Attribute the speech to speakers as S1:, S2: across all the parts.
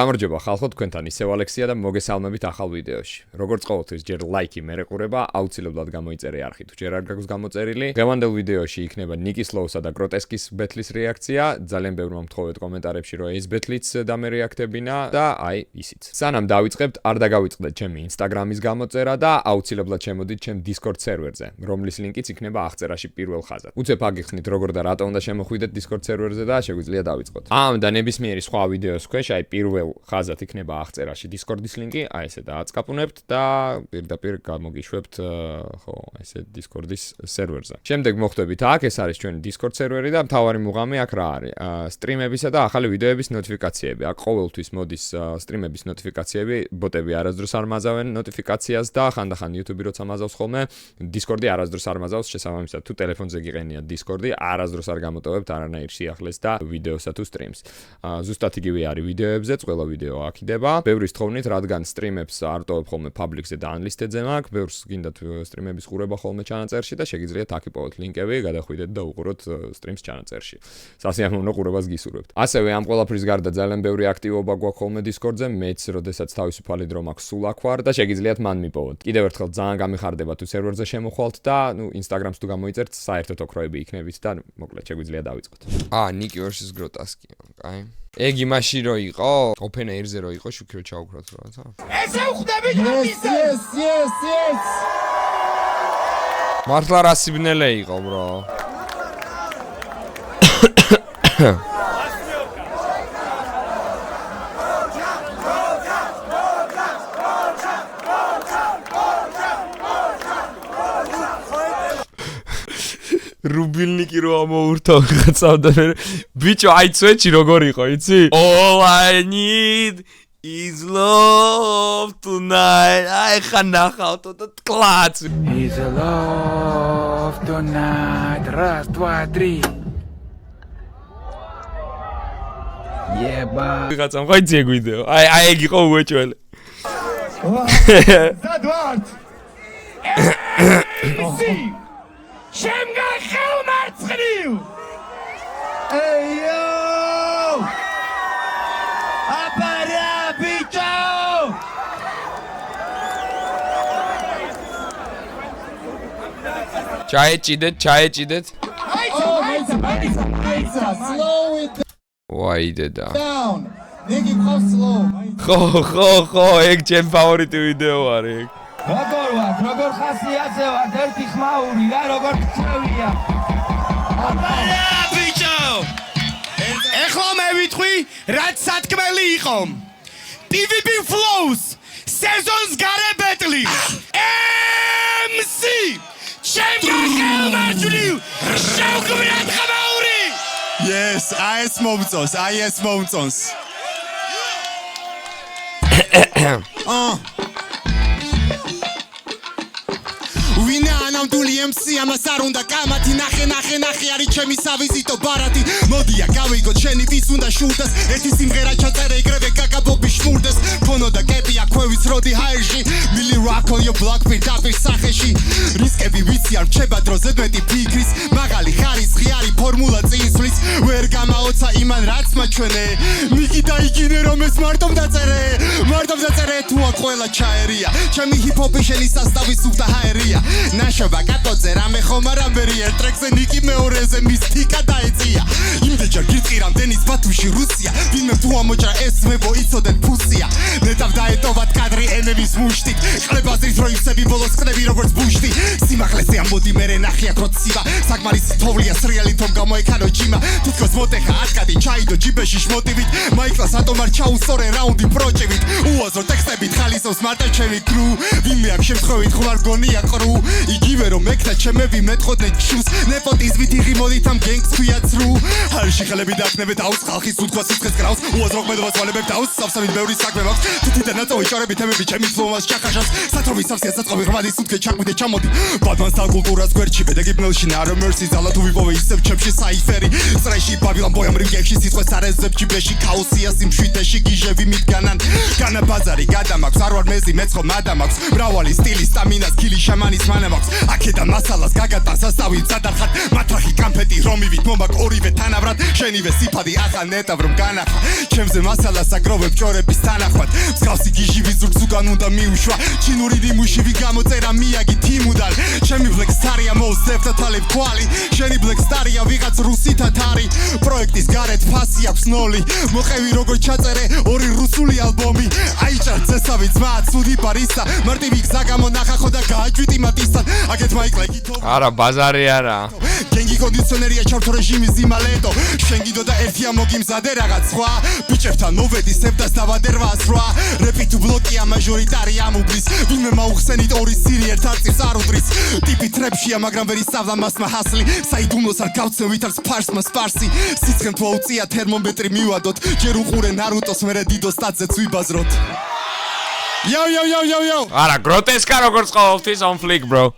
S1: გამარჯობა ხალხო, თქვენთან ისევ ალექსია და მოგესალმებით ახალ ვიდეოში. Როგორც ყოველთვის, ჯერ ლაიქი მერეყურება, აუცილებლად გამოიწერე არხი თუ ჯერ არ გაქვს გამოწერილი. დღევანდელ ვიდეოში იქნება ნიკის ლოუსა და გროტესკის ბეთლის რეაქცია. ძალიან ბევრმა მთხოვეთ კომენტარებში, რომ ეს ბეთლიც დამერეაქტებინა და აი ისიც. სანამ დავიწყებთ, არ დაგავიწყდეთ ჩემი Instagram-ის გამოწერა და აუცილებლად შემოდით ჩემ Discord სერვერზე, რომლის ლინკიც იქნება აღწერაში პირველ ხაზად. უცებ აგიხსნით როგორ და რატომ უნდა შემოხვიდეთ Discord სერვერზე და შეგვიძლია დავიწყოთ. და ნებისმიერი სხვა ვიდეოს ქვეშ აი პირველ ხაზად იქნება აღწერაში Discord-ის ლინკი, აი ესე დააწყაპუნებთ და პირდაპირ გამოგიშვებთ ხო, ესე Discord-ის სერვერზე. შემდეგ მოხვდებით აქ, ეს არის ჩვენი Discord სერვერი და მთავარი მუღამი აქ რა არის? სტრიმებისა და ახალი ვიდეოების ნოტიფიკაციები. აქ ყოველთვის მოდის სტრიმების ნოტიფიკაციები, ბოტები არასდროს არ მაზავენ ნოტიფიკაციას და ხანდახან YouTube-ი როცა მაზავს ხოლმე, Discord-ი არასდროს არ მაზავს, შესაბამისად თუ ტელეფონზე გიყენიათ Discord-ი, არასდროს არ გამოტოვებთ არანაირ სიახლეს და ვიდეოსა თუ სტრიმს. ზუსტად იგივე არის ვიდეოებზეც, ყველა ვიდეო აქიდება. ბევრის თხოვნით, რადგან სტრიმებს არ ტოვებ ხოლმე public-ზე და unlisted-ზე მაქვს, ბევრს გინდათ სტრიმების ყურება ხოლმე ჩანაწერში და შეგიძლიათ აქ იპოვოთ ლინკები, გადახვიდეთ და უყუროთ სტრიმს ჩანაწერში. სასიამოვნო ყურებას გისურვებთ. ასევე ამ ყველაფრის გარდა ძალიან ბევრი აქტივობა გვაქვს ხოლმე Discord-ზე, მეც როდესაც თავისუფალი დრო მაქვს, სულ აქ ვარ და შეგიძლიათ მან მიპოვოთ. კიდევ ერთხელ ძალიან გამიხარდება თუ სერვერზე შემოხვალთ და Instagram-ს თუ გამოიწერთ, საერთოდ ოქროები იქნებით და მოკლედ შეგვიძლია დავიწყოთ.
S2: ნიკი versus გროტესკი, კაი. ეგ იმაში რო იყო, open air-ზე რო იყო, შუქი რო ჩაუქროთ რა.
S3: ესე უხდებით yes.
S2: მართლა რა სიბნელე იყო, bro. რუბილნიკი რო ამოურთა ხაცავდა მე ბიჭო აი წვეჩი როგორ იყო იცი all I need is love tonight აი ხანახავ და კლაც
S3: is love tonight раз два три ебა
S2: ხაცამ ხაი ძე გვიდეო აი ეგ იყო უეჭველი
S3: სადვართ შემგან ხელმარცხნივ ეიო აპარა ბიჭო
S2: ჩაეჭიდეთ
S3: აიცა slow it
S2: ვაი დედა
S3: down ნიგი ყავს slow
S2: ხო ეგ ჩემ ფავორიტი ვიდეო არის
S3: როგორ ხასიათზე ვარ ერთი ხმაური რა როგორ წევია აბარა ბიჭო ეხლა მე ვიტყვი რაც სათქმელი იყო TVB Flows სეზონს გარე ბეტლი MC შემდგარ ხელმარჯვნივ შევქმნათ ხმაური
S4: Yes, აი ეს მომწონს ვინაანამ დული MC ამას არ უნდა კამათი ნახე არის ჩემი სავიზიტო ბარათი მოდია გავიგოთ შენი ვის უნდა შულდეს ერთი სიმღერა ჩაწერე იგრევე კაკაბობი შმურდეს ფონო და კეპია ქვევის როდი ჰაერში მილი rock on your block პირდაპირ სახეში რისკები ვიცი არ რჩება დროზე მეტი ფიქრის მაღალი ხარისხი არის ფორმულა წინსვლის ვერ გამაოცა იმან რაც მაჩვენე მიგი დაიგინე რომ ეს მარტომ დაწერე თუ აქ ყველა ჩაერია ჩემი ჰიპ-ჰოპი შენი სასტავი სუფთა ჰაერია ნაშობა კატოზე რამე ხომ არ ამბერია ტრეკზე ნიკი მეორეზე მისტიკა დაეწია იმდეჯერ გირწყი რამდენის ბათუმში რუსია ვინმე თუ ამოჭრა ეს მებო იცოდეთ ფუსია ნეტავ დაეტოვათ კადრი ენების მუშტით ყლებაზრის რო ივსები ბოლოს ყდები როგორც ბუშტი სიმაღლეზე ამბოდი მერე ნახიათ რო ცივა საკმარისი თოვლია სრიალი თომ გამოეკანო ჯიმა თითქოს მოტეხა ატკადი ჩაიდო ჯიბეში შმოტივით მაიკლას ატომარ ჩაუსწორე რაუნდი პროჭივით უაზრო ტექსტებით ხალისობს მარტო ჩემი კრუ ვინმე აქ შემთხვევით ხوار გონია ყრუ იგივე რომ ეკთა ჩემები მეტყოდნენ ჩუს ნეპოტიზმით იღიმოდით ამ გენგს ქვიაც რუ ჰარში ხელები დააკნებეთ აუს ხალხის უთქვას სიცხეს კრავს უაზრო ყმედობას ვალებებთ აუს სამსამით ბევრი საქმე მაქვს თითი და ნაწოვი ჭორები თემები ჩემი ფლომას ჩახაშავს სათრობი სამსია საწყობი ღრმადი სუნთქე ჩაკვიდე ჩამოდი ბატმანს და კულტურას გვერდში ბედეგი ბნელში ნარო მერსი ზალა თუ ვიპოვე ისევ ჩემში საიფერი წრეში ბაბილონ ბოიამ რიგებში სიტყვეს არეზებ ჯიბეში ქაოსია სიმშვიდეში გიჟები მიდგანან განა ბაზარი გადამაქვს არ ვარ მეზი მეცხო მადამ აქვს მრავალი სტილი სტამინას ქილი შამანის მანამ აქვს აქედან მასალას გაგატან სასავი სადარხად მათრახი კამფეტი რომივით მომაკ ორივე თანაბრად შენივე სიფადი ახალ ნეტავ რომ განახა ჩემზე მასალას აკროვებ ჭორების თანახმად მსგავსი გიჟი ვიზურგს უკან უნდა მიუშვა ჩინური რიმუშივი გამოწერა მიაგი თიმუდალ ჩემი ბლეკ სტარია მოუსწევ თალებ ქვალი შენი ბლეკ სტარია ვიღაც რუსი თათარი პროექტის გარეთ ფასი აქვს ნოლი მოყევი როგორ ჩაწერე ორი რუსული ალბომი აიჭარ წესავი ძმა ცუდი პარისა მარტივი გზა გამონახა ხო და გააჭვიტი მათისთან აგეთ მაიკლეგი
S2: არა ბაზარი არა
S4: გენგი კონდიციონერია ჩავთო რეჟიმის იმალეტო შენ გიდო და ერთია მოგიმზადე რაღაც სხვა ბიჭებთან მოვედი სევდას დავადე 808 რეპი თუ ბლოკია მაჟორიტარი ამუბლის ვინმე მაუხსენით ორი სირი ერთ არწივს არ უდრის ტიპი ტრეპშია მაგრამ ვერ ისწავლა მასმა ჰასლი საიდუმლოს არ გავცემ ვითარს ფარსმა სპარსი სიცხემ თუ აუწია თერმომეტრი მივადოთ ჯერ უყურე ნარუტოს მერე დიდო სტატზეც ვიბაზროთ Yo.
S2: არა გროტესკა როგორც ყოველთვის on flick bro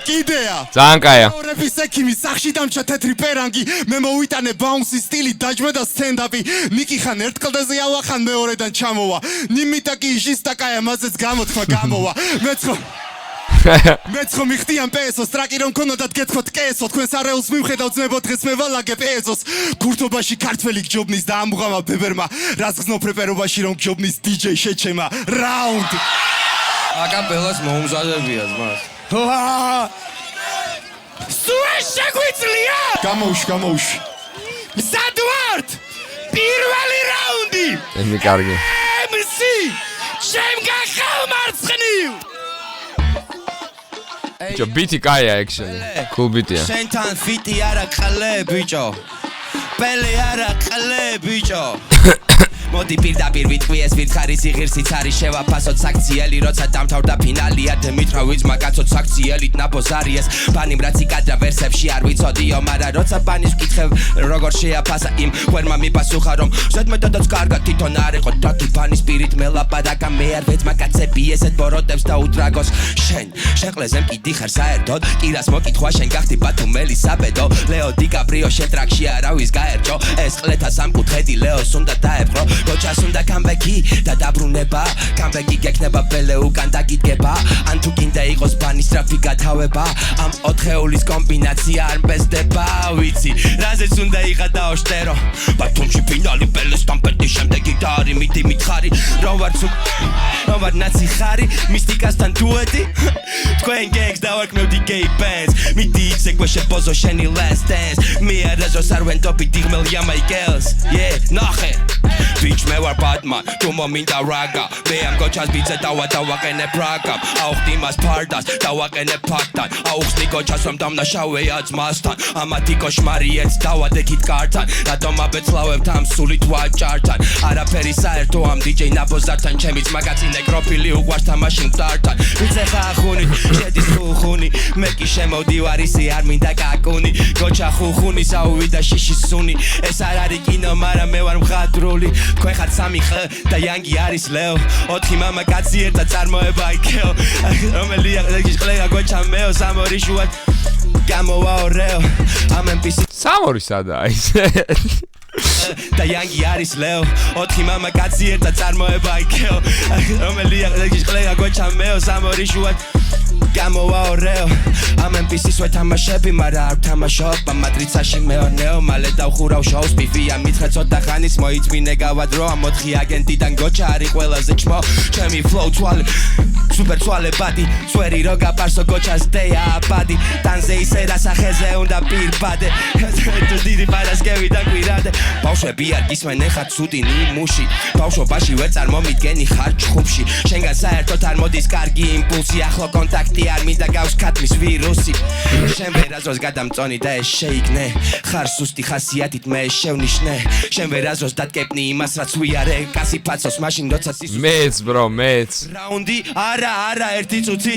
S4: კიდეა
S2: ძალიან კაია
S4: რეპის ექიმი სახში დამჭა თეთრი პერანგი მე მოვიტანე ბაუნსი სტილი დაჯმე და სტენდაპი ნიკი ხან ერთ კლდეზე ავახან მეორედან ჩამოვა ნიმიტაკი ჟისტაკაია მაზეც გამოთქვა გამოვა მეცხო მიხდიან პესოს ტრაკი რომ ქონოდათ გეთქვათ კესო თქვენს არეულს მივხედავ ძმებო დღეს მე ვალაგებ ეზოს გურთობაში ქართველი გჯობნის და ამღამა ბებერმა რაც გზნობ პრეპერობაში რომ გჯობნის DJ შეჩემა რაუნდ
S3: აკაპელას მოუმზადებია ზმას
S4: სუე შეგვიძლია გამოვში მზადვართ პირველი რაუნდი
S2: ემი კარგი
S4: MC ჩემ გახალმარცხნივ
S2: ჯო ბიტი კაია actually cool ბიტია
S3: შენთან ფიტი არა ყლე ბიჭო პელე არა ყლე ბიჭო მოდი პირდაპირ ვიტყვი ეს ვითხარის იღირსიც არის შევაფასოთ საქციელი როცა დამთავრდა ფინალია დემიტრა ვიძმა კაცოთ საქციელით ნაბოზარიეს ბანიმ რაც იკადრა ვერსებში არ ვიცოდიო მაგრამ როცა ბანის ვკითხებ როგორ შეაფასა იმ ხვერმა მიპასუხა რომ ზედმეტადაც კარგად თვითონ არ იყო დათი ბანის პირით მელაპარაკა მე არ ვეძმა კაცები ესეთ ბოროტებს და უდრაგოს შენ შეყლეზე მკიდი ხარ საერთოდ კირას მოკითხვა შენ გახდი ბათუმელი საბედო ლეო დიკაპრიო შეტრაქში არავის გაერჯო ეს ყლეთა სამკუთხედი ლეოს უნდა დაეპყრო გოჩას უნდა კამბექი და დაბრუნება კამბექი გექნება ბელე უკან დაგიდგება ან თუ კიდე იყოს ბანის ტრაფი გათავება ამ ოთხეულის კომბინაცია არ მპესდება ვიცი რაზეც უნდა იყადაო შტერო ბათუმში ფინალი ბელეს სტამპეტი შემდეგი და არი მიდი მითხარი რომ ვარ ნაცი ხარი მისტიკასთან დუეტი თქვენ გენგს დავარქმევდი გეი ბენდს მიდი იქ შეპოზო შენი last dance მე არაზოს არ ვენდობი დიღმელ იამაიკელს ნახე Bitch მე ვარ ბატმან თუ მომინდა რაგა მე ამ გოჩას ბიძე დავაყენებ რაგამ აუხდი მას ფარდას დავაყენებ ფაქტან აუხსნი გოჩას რომ დამნაშავეა ძმასთან ამათი კოშმარიეც დავადექით კართან რატომ აბეცლავებთ ამ სულით ვაჭართან არაფერი საერთო ამ DJ ნაბოზართან ჩემიც მაგაცი ნეკროფილი უყვარს თამაში მტართან ვიცე ხახუნი შედის ხუხუნი მე კი შემოვდივარ ისე არ მინდა კაკუნი გოჩა ხუხუნი საუვიდა შიშის სუნი ეს არ არის კინო მაგრამ მე ვარ მხატვრული თქვენ ხართ სამი ხ და იანგი არის ლეო 4 მამა კაცი ერთად წარმოება იქეო რომელია ყლეა გოჩა მეო სამორი შუად გამოვაო რეო ამ MPC
S2: სამორი სადაა ისე
S3: და იანგი არის ლეო 4 მამა კაცი ერთად წარმოება იქეო რომელია ყლეა გოჩა მეო სამორი შუად გამოვაო რეო ამ MPC-ს ვეთამაშები მაგრამ არ ვთამაშობ ამ მატრიცაში მეორნეო მალე დავხურავ შოუს პიფია მითხრა ცოტა ხანის მოიწმინე გავადრო ამ 4 აგენტიდან გოჩა არის ყველაზე ჩმო ჩემი flow თვალე სუპერ თვალე ბადი სვერი რო გაპარსო გოჩას დეა აბადი ტანზე ისე რა სახეზე უნდა პირბადე თუ დიდი პარასკევი და კვირადე ბავშვები არ გისმენ ეხა ცუდი ნიმუში ბავშვობაში ვერ წარმომიდგენი ხარ ჩხუბში შენგან საერთოდ არ მოდის კარგი იმპულსი ახლო კონტაქტი არ მინდა გავს ქათმის ვირუსი შენ ვერაზოს გადამწონი და ეს შეიგნე ხარ სუსტი ხასიათით მე შევნიშნე შენ ვერაზოს დატკეპნი იმას რაც ვიარე კასი ფაცოს მაშინ როცა სისუს
S2: მეც bro მეც
S3: რაუნდი არა ერთი წუთი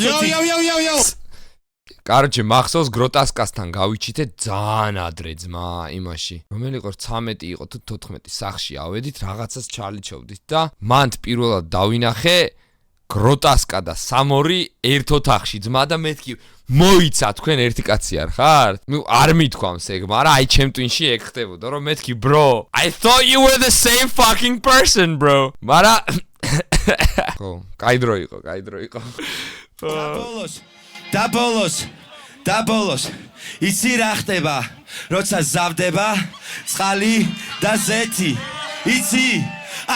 S4: Yo
S2: კაროჩე მახსოვს გროტასკასთან გავიჩიტე ძალიან ადრე ძმა იმაში რომელი იყო 13 იყო თუ 14 სახში ავედით რაღაცას ჩალიჩოვდით და მან პირველად დავინახე გროტასკა და სამორი ერთ ოთახში ძმა და მეთქი მოიცა თქვენ ერთი კაცი არ ხართ? არ მithქვამს ეგ, მაგრამ აი ჩემ twin-ში ეგ ხდებოდა, რომ მეთქი bro, I thought you were the same fucking person, bro. მაგრამ ხო, კაი დრო იყო.
S3: და ბოლოს იცი რა ხდება, როცა ზავდება წყალი და ზეთი. იცი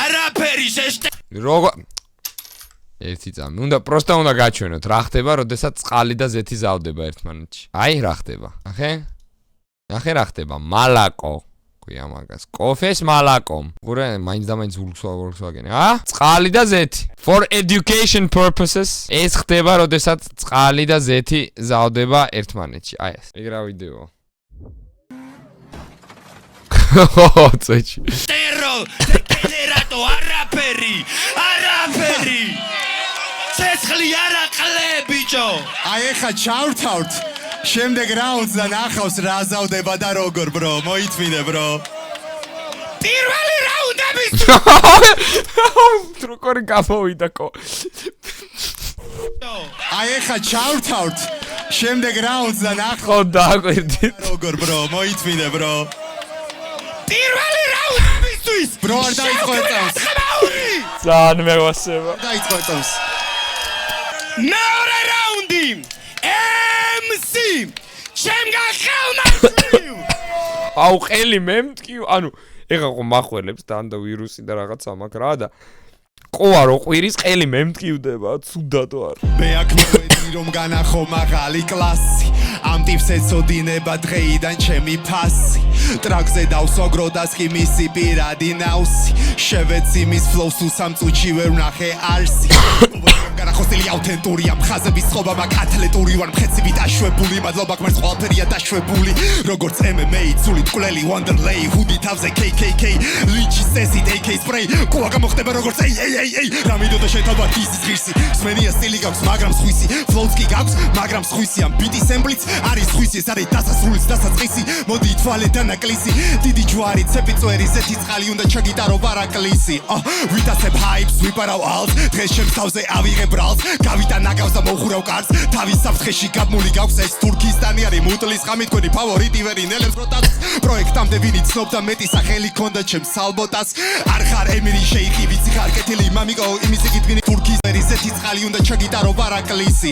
S3: არაფერი შეშტე
S2: ერთი წამი. უნდა გაჩვენოთ რა ხდება, როდესაც წყალი და ზეთი ზავდება ერთმანეთში. აი რა ხდება. ახე რა ხდება? მალაკო. ქვია მაგას. კოფეს მალაკომ. ყურე, მაინც და მაინც Volkswagen. წყალი და ზეთი. For education purposes. ეს ხდება, როდესაც წყალი და ზეთი ზავდება ერთმანეთში. აი ეს. ეგ რა ვიდეოა? წეჩი.
S3: ტერო, ტერატო არაფერი. ცეცხლი არაყლე ბიჭო.
S4: აი ეხა ჩავთავთ. შემდეგ რაუნდს და ნახავს რა ზავდება და როგორ bro, მოიწმინე bro.
S3: პირველი რაუნდების
S2: როგორი გამოვიდა კო.
S4: აი ეხა ჩავთავთ. შემდეგ რაუნდს და ნახავს
S2: ხო დააკვირდით.
S4: როგორ bro, მოიწმინე bro.
S3: პირველი რაუნდისთვის
S4: bro არ დაიწყო წავს.
S2: ძალიან მევასება.
S4: დაიწყო წავს.
S3: მეორე რაუნდი. MC შემგა ხელმაჩვრივ.
S2: აუ ყელი მემტკი, ანუ ეხა ხო მახველებს დანდა ვირუსი და რაღაცა მაგ რა და ყოა რო ყვირის ყელი მემტკივდება, ცუდადო არ.
S4: მე აქ მოვედი რომ განახო მაღალი კლასი. ამ ტიპს ეცოდინება დღეიდან ჩემი ფასი. ტრაქზე დავსოგრო და სკი მისი პირადი ნაუსი. შევეცი მის ფლოუს თუ სამ წუთში ვერ ვნახე არსი. განახოსილი აუთენტურია, მხაზების ცხობა მაგ ათლეტური ვარ, მხეცივით დაშვებული, მადლობა გმერს ყველაფერია დაშვებული. როგორც MMA ცული ტკვლელი Wanderlei, ჰუდი თავზე KKK, ლიჩი სესით AK spray, ყოა გამოხდება როგორც აი რა მიდოდა შეთავა დისის ღირსი. სმენია სტილი გაქვს, მაგრამ სხვისი, ფლოუს კი გაქვს, მაგრამ სხვისი. ამ ბიტის სემპლიც არის სხვისი, ეს არის დასასრულის დასაწყისი. მოდი თვალე და ნაკლისი, დიდი ჯვარი, ცეპი წვერი, ზეთი წყალი უნდა ჩაგიტარო პარაკლისი. ვიტაცებ hypes, ვიპარავ ალს, დღეს ჩემს თავზე ავიღებ ბრალს, გავიტან ნაგავს და მოხურავ კარს, თავის საფრთხეში გაბმული გაქვს ეს თურქისტანი არის მუტლის ხამი თქვენი ფავორიტი ვერ ინელებს როტას. პროექტამდე ვინი ცნობდა მეტი სახელი ქონდა ჩემს სალბოტას. არ ხარ ემირი შეიხი, ვიცი ხარ კეთილი მამიკო, იმის იქით ვინი თურქის ვერი ზეთი წყალი უნდა ჩაგიტარო პარაკლისი.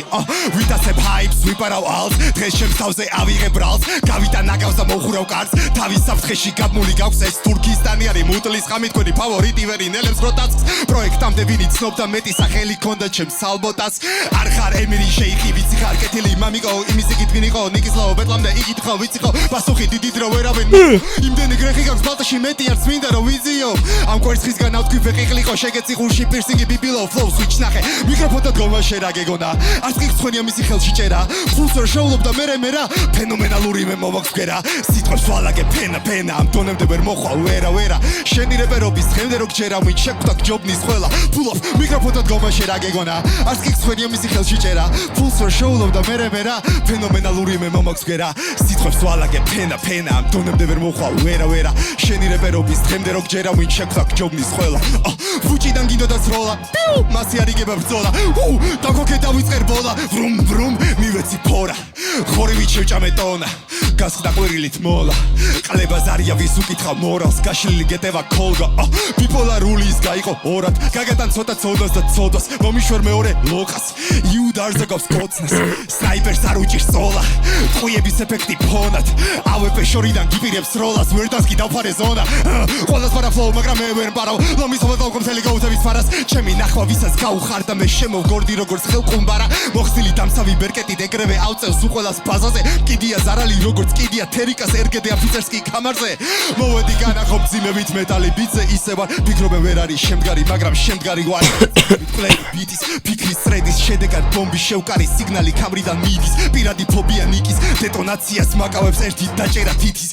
S4: ვიტაცებ hypes, ვიპარავ ალს, დღეს ჩემს თავზე ავიღებ ბრალს, გავიტან ნაგავს და მოხურავ კარს, თავის საფრთხეში გაბმული გაქვს ეს თურქისტანი არის მუტლის ხამი თქვენი ფავორიტი ვერ ინელებს როტას. პროექტამდე ვინი ცნობდა მეტი სახელი ქონდა ჩემს სალბოტას. არ ხარ ემირი შეიხი, ვიცი ხარ კეთილი მამიკო, იმის იქით ვინ იყო ნიკისლაო ბეტლამდე იგით ხო ვიცი ხო პასუხი დიდი დრო ვერავენ. იმდენი გრეხი გაქვს ბალტაში მეტი არც მინდა რომ ვიზიო. ამ კვერცხისგან ავთქვი ფეყიყლიყო შეგეცი ხურში პირსინგი ბიბილო ფლოუ სვიჩ ნახე მიკროფონთან გომაშე რა გეგონა. არც კი ხსვენია მისი ხელში ჭერა. ფულსერ შოულობდა მე რა ფენომენალური მე მოვაქვს ვგერა. სიტყვებს ვალაგე ფენა ამ დონემდე ვერ მოხვა ვერა. შენი რეპერობის დღემდე რო გჯერა ვინ შეგვდა ჯობნის ყველა. ფულოფ მიკროფონთან გომაშე რა გეგონა. არც კი ხსვენია მისი ხელში ჭერა. ფულსერ შოულობდა მე რა ფენომენალური მე მოვაქვს ვგერა. სიტყვებს ვალაგე ფენა ამ დონემდე ვერ მოხვა ვერა. შენი რეპერობის დღემდე რო გჯერა ვინ შეგვდა ჯობნის ყველა. ფუჭიდან გინდოდა სროლა. მასი არ იგება ბრძოლა. დაგოქე დავიწყერ ბოლა. ვრუმ მივეცი ფორა. ხორივით შევჭამე ტონა. გასხდა ყვირილით მოლა. ყლება ზარია ვის უკითხა მორალს. გაშლილი გეტევა კოლგა. ბიპოლარული ის გაიყო ორად. გაგატან ცოტა ცოდოს და ცოდოს. მომიშვერ მეორე ლოყას. იუდარზე გავს კოცნას. სნაიპერს არ უჭირს ზოლა. ყუიების ეფექტი ფონად. ავეპე შორიდან გიპირებს როლას. ვერ დასკი დავფარე ზონა. ყველას პარა ფლოუ მაგრამ მე ვერ პარავ. ლომის ობალკომ თელი გაუძების ფარას. ჩემი ნახვა ვისაც გაუხარდა მე შემოვგორდი როგორც ხელყუმბარა. მოხსილი დამსავი ბერკეტი დეკრევე ავწევს უყველას ბაზაზე. კიდია ზარალი როგორც კიდია თერიკას ერგედე აფიცერს კი კამარზე. მოვედი განახო მძიმებით მეტალი ბიტზე ისე ვარ. ფიქრობენ ვერ არის შემდგარი მაგრამ შემდგარი ვარ. პლეი ბიტის ფიქრის სრედის შედეგად ბომბი შევკარი სიგნალი კამრიდან მიდის. პირადი ფობია ნიკის დეტონაციას მაკავებს ერთი დაჭერა თითის.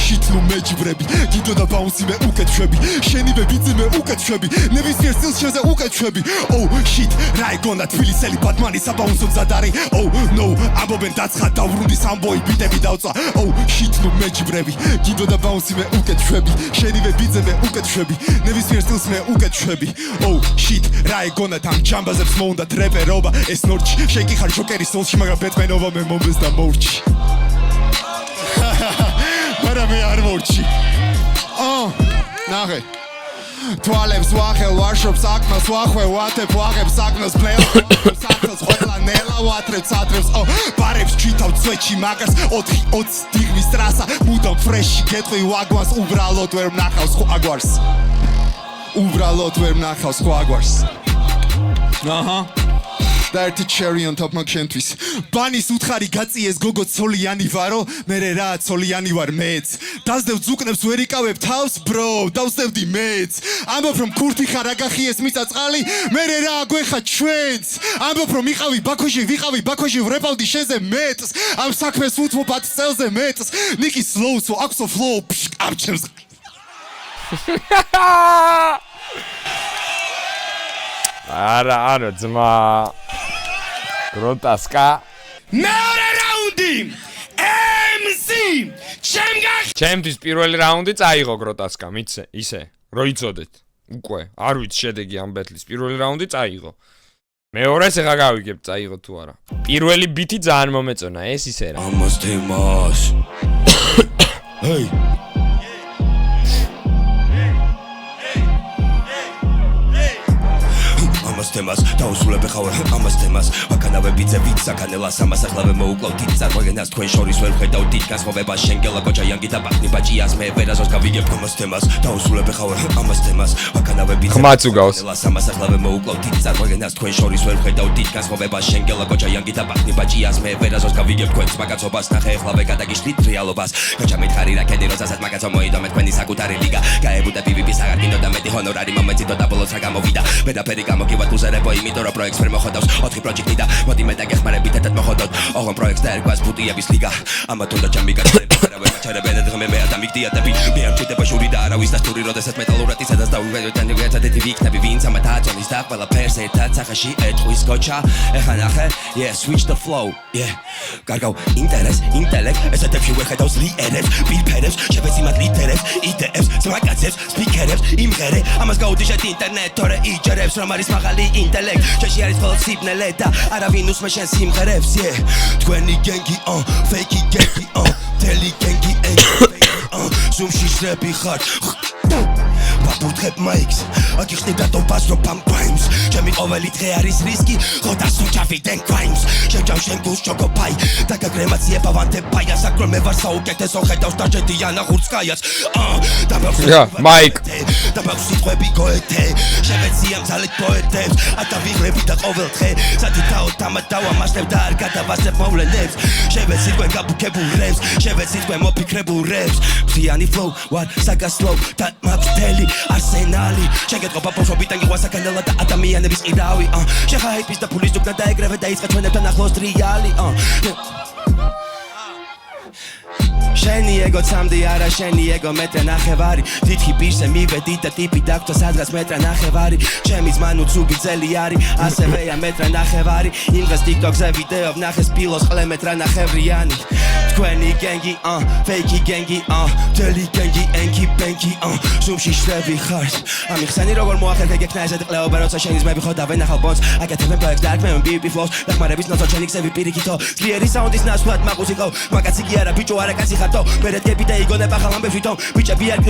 S4: შით ნუ მეჯბრები გიდოდა ბაუნსი მე უკეთ შვები. შენივე ბიტზე მე უკეთ შვები. ნევის ნებისმიერ სტილს შენზე უკეთშვები Oh shit რა ეგონა თბილისელი ბატმანი საბაუნსო მზად არის Oh no ამბობენ დაცხა დავრუნდი სამბოი ბიტები დავწვა Oh shit ნუ მეჯიბრები გიდო და ბაუნსი მე უკეთშვები შენივე ბიძე მე უკეთშვები ნებისმიერ სტილს მე უკეთშვები Oh shit რა ეგონა თან ჯამბაზებს მოუნდა ტრეპერობა ეს ნორჩი შეკიხარ ჯოკერის სოლში მაგრამ ბეტმენობა მე მომეს და მორჩი მაგრამ მე არ მორჩი ნახე Toalebs wachel, warshops aknas wachwe, watep wachebs aknas bleo Sakels hoela nela watrebs atrebs Barebs čitav cveći magars 4-20 stigmis trasa Mudam freshi getvi wagvans Ubralot ver mnachals huagvars Ubralot ver mnachals huagvars Aha Dirty cherry on top მაგშენთვის ბანის უთხარი გაწიეს გოგო ცოლიანი ვარო მე რა ცოლიანი ვარ მეც დასდევ ზუკნებს ვერ იკავებ თავს bro დავსდევდი მეც ამბობ რომ ქურთი ხარ აგახიეს მიწა წყალი მე რა აგვეხა ჩვენც ამბობ რომ ვიყავი ბაქოში ვრეპავდი შენზე მეტს ამ საქმეს უთმობ 10 წელზე მეტს ნიკი slow-ს აქვსო flow ამჩემს
S1: არა ძმა გროტასკა
S3: მეორე რაუნდი MC
S1: ჩემთვის პირველი რაუნდი წაიღო გროტასკა მიცე ისე რო იცოდეთ უკვე არ ვიცი შედეგი ამ ბეთლის პირველი რაუნდი წაიღო მეორეს ეხა გავიგებ წაიღო თუ არა პირველი ბიტი ძალიან მომეწონა ეს ისე რა
S3: ამას თემას ჰეი ამას თემას დაუსრულებ ხავარ ამას თემას აქანავე ბიძე ვიც საკანელას ამას ახლავე მოუკლავ დიდ წარმოდგენას თქვენ შორის ვერ ხედავ დიდ განსხვავებას შენგელა კოჭა იანგი და ბახნი ბაჭიას მე ვერაზოს გავიგებ ამას თემას დაუსრულებ ხავარ ამას თემას აქანავე ბიძე
S1: ხმაც უგავს
S3: ამას ახლავე მოუკლავ დიდ წარმოდგენას თქვენ შორის ვერ ხედავ დიდ განსხვავებას შენგელა კოჭა იანგი და ბახნი ბაჭიას მე ვერაზოს გავიგებ თქვენს მაგაცობას ნახე ახლავე გადაგიშლით რეალობას გაჩა მითხარი რა კედი როდესაც მაგაცო მოიდო მე თქვენი საკუთარი ლიგა გაებუდა BBB-ს აღარ გინდო და მეტი ჰონორარი მომეწიდო და ბოლოს რა გამოვიდა ვერაფერი გამოგივა უზერებო იმიტომ რომ პროექტს ვერ მოხდავს 4 პროექტი და მოდი მე დაგეხმარებით ერთად მოხდოთ ოღონ პროექტს და ერკვას ბუტიების ლიგა ამათ უნდა ჯამი გაწევი არა ვერ მაჩერებენ დღე მე და მიგდიადები მე არ ჭირდება შური და არავის დასტური როდესაც მეტალურად ისედაც დაუვედან ვიაცადეთი ვიქნები ვინც ამათ აწონის და ყველა ფერს ერთად სახაში ეთქვის გოჩა ეხა ნახე yeah switch the flow yeah გარგავ ინტერეს ინტელექტ ესეთებში ვერ ხედავს ლიერებს ბილფერებს შევეციმად ლიდერებს იდეებს ზმაკაცებს სპიკერებს იმღერე ამას გაუდიშეთ ინტერნეტ თორე იჯერებს რომ არის მაღალი ინტელექტ შეში არის ხოლმე სიბნელე და არავინ უსმენს შენ სიმღერებს yeah თქვენი გენგი fake გენგი teli გენგი ზუმში შრები ხარ ბაბუთხებ მაიქს აგიხდი და ტოპას რო პამპაიმს ჩემი ყოველი დღე არის რისკი ხოდა სუჩავი დენ კრაიმს შეჯავ შენ გულს ჩოკოპაი და გაგრემაციე ბავანტე პაიას აკრო მე ვარ საუკეთესო ხედავს დაჯედიან ახურცკაიას და
S1: მაიკ
S3: და ბავშვი გოეთე შევეცია მძალეთ პოეტებს ატავიღრები და ყოველ დღე სათითაო თამადავა მასლებ და არ გადავასებ მოვლენებს შევეცი თქვენ გაბუქებულ რებს შევეცი თქვენ მოფიქრებულ რებს ფლიანი flow what საკასლო და მაქსტელი არსენალი შეგეთყო პაპოშობიდან გიყვას საკანელა და ადამიანების ყიდავი შეხა ჰაიპის და ფულის დუკნა დაეგრევე და იწყე ჩვენებთან ახლოს ტრიალი შენი ეგო ცამდი არა შენი ეგო მეტრე ნახევარი თითი პირზე მივედი და ტიპი დაგწვა სადღაც მეტრე ნახევარი ჩემი ზმანუ ცუგი ძელი არის ასევეა მეტრე ნახევარი იმ დღეს TikTok-ზე ვიდეო ვნახეს პილოს ყლე მეტრე ნახევრიანი თქვენი გენგი fake გენგი teli გენგი enki benki ზუმში შრები ხარ ამიხსენი როგორ მოახერხე გეკნა ესეთ ყლეობა როცა შენი ზმები ხვდავენ ახალ ბონს აკეთებენ პროექტს და არქმევენ BB flows დახმარების ნაცვლად შენი ქსები პირიქითო ძლიერი საუნდის ნაცვლად მაღუზიკო მაგაცი კი არა ბიჭო არა კაცი ხარ მერე ტკები და იგონება ხალ ამბებს ვითომ ბიჭები არ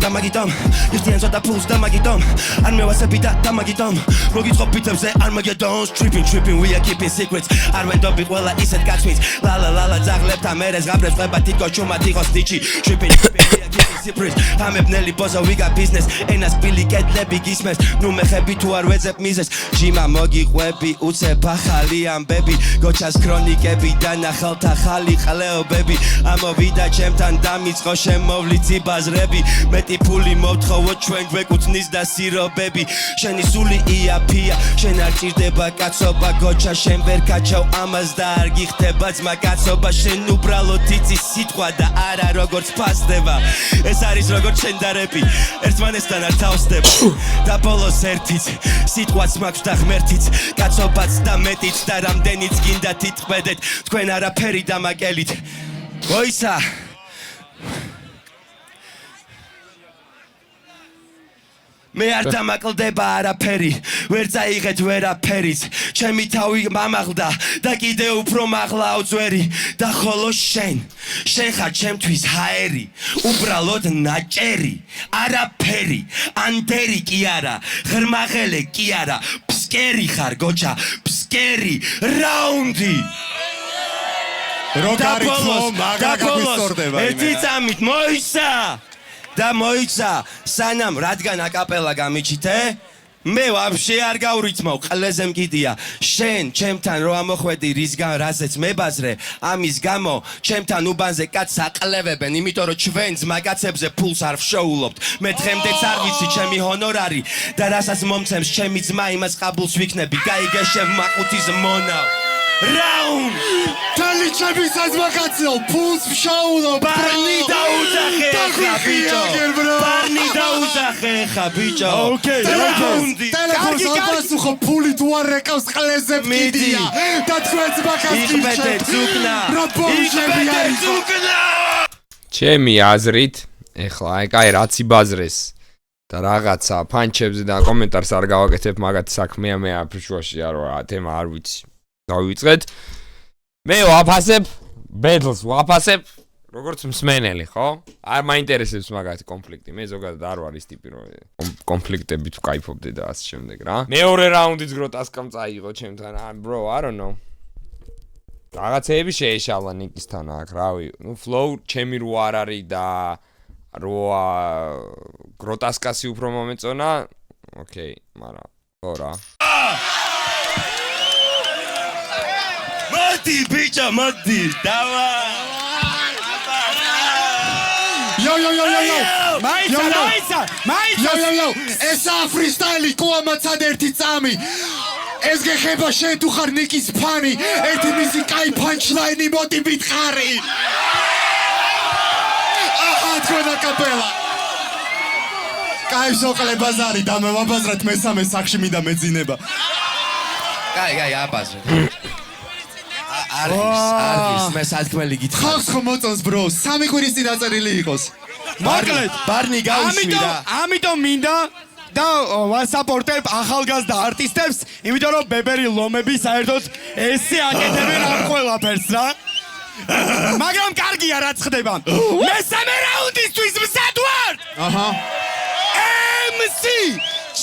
S3: დამაგიტომ იხდიან ცოტა ფულს დამაგიტომ არ მევასები და დამაგიტომ მოგიწყობ ბიტებზე Armageddon tripping we are keeping secrets არ ვენდობი ყველა ისეთ კაცვით ლალა ძაღლებთან მერე ზღაბრებს ყება თითქოს ჩუმად იყოს ნიჩი tripping we are keeping secrets ამებნელი ბოზო we got business ენას ბილი კედლები გისმეს ნუ მეხები თუ არ ვეძებ მიზეს ჯიმა მოგიყვები უცებ ახალი ამბები გოჩას ქრონიკები და ნახალთა ხალი ყლეობები ამოვიდა ჩემთან დამიწყო შემოვლიცი ბაზრები მეტი ფული მოვთხოვო ჩვენ გვეკუთნის და სირობები შენი სული იაფია შენ არ ჭირდება კაცობა გოჩა შენ ვერ კაჩავ ამას და არ გიხდება ძმა კაცობა შენ უბრალოდ იცი სიტყვა და არა როგორც ფასდება ეს არის როგორც შენ და რეპი ერთმანეთთან არ თავსდება და ბოლოს ერთიც სიტყვაც მაქვს და ღმერთიც კაცობაც და მეტიც და რამდენიც გინდა თიტყვედეთ თქვენ არაფერი დამაკელით მოიცა მე არ დამაკლდება არაფერი ვერ წაიღეთ ვერაფერიც ჩემი თავი მამაღლდა და კიდე უფრო მაღლაო ძვერი და ხოლო შენ ხარ ჩემთვის ჰაერი უბრალოდ ნაჭერი არაფერი ანდერი კი არა ღრმაღელე კი არა ფსკერი ხარ გოჩა ფსკერი რაუნდი
S4: როგარითო მაგრა გაგვისწორდება
S3: ერთი წამით მოიცა და მოიცა სანამ რადგან აკაპელა გამიჩითე მე ვაფშე არ გავრიცმავ ყლეზე მგიდია შენ ჩემთან რო ამოხვედი რისგან რაზეც მებაზრე ამის გამო ჩემთან უბანზე კაცს აყლევებენ იმიტომ რომ ჩვენ ძმაკაცებზე ფულს არ ვშოულობთ მე დღემდეც არ ვიცი ჩემი ჰონორარი და რასაც მომცემს ჩემი ძმა იმას ყაბულს ვიქნები გაიგეშევ მაყუთის მონავ რაუნდ
S4: თელი ჩემი საზმაკაცო ფულს ვშოულობ
S3: ბარნი დაუძახე ხა ბიჭო ბარნი დაუძახე ხა ბიჭო ოკეი რაუნდი
S4: ტელეფონს აპასუხო ფული თუ არ ეკავს ყლეზე მიდია და თქვენს ბაკას
S3: იბედე ზუკნა იბედე ზუკნა
S2: ჩემი აზრით ეხლა აი კაი რაც იბაზრეს და რაღაცა ფანჩებზე და კომენტარს არ გავაკეთებ მაგათ საქმეა მე აფრიშუაში არა თემა არ ვიცი დავიწყეთ მე ვაფასებ ბედლს ვაფასებ როგორც მსმენელი ხო არ მაინტერესებს მაგათი კონფლიქტი მე ზოგადად არ ვარ ის ტიპი რომ კონფლიქტებით ვკაიფობდი და ასე შემდეგ რა მეორე რაუნდიც გროტასკამ წაიღო ჩემთან bro I don't know რაღაცეები შეეშალა ნიკისთან აქ რავი ნუ flow ჩემი რო არ არის და რო გროტასკასი უფრო მომეწონა ოკეი მაგრამ ხო რა
S3: მოდი ბიჭო მოდი დავა
S4: Yo
S3: მაიცა
S4: ესა ფრისტაილი კუამაცად ერთი წამი ეს გეხება შენ თუ ხარ ნიკის ფანი ერთი მისი კაი პანჩლაინი მოდი მითხარი აჰა თქვენ აკაპელა კაი სოყლე ბაზარი და მე ვაბაზრეთ მესამე სახში მინდა მეძინება
S3: კაი აბაზრე არის მე სათქმელი გითხრა
S4: ხალხს ხომ მოწონს bro სამი კვირის წინ დაწერილი იყოს
S3: მოკლედ ბარნი გავიშვიდა
S5: ამიტომ მინდა და ვასაპორტებ ახალგაზრდა არტისტებს იმიტომ რომ ბებერი ლომები საერთოდ ესე აკეთებენ ამ ყველაფერს რა მაგრამ კარგია რაც ხდება მესამე რაუნდისთვის მზად ვარ
S4: აჰა
S5: MC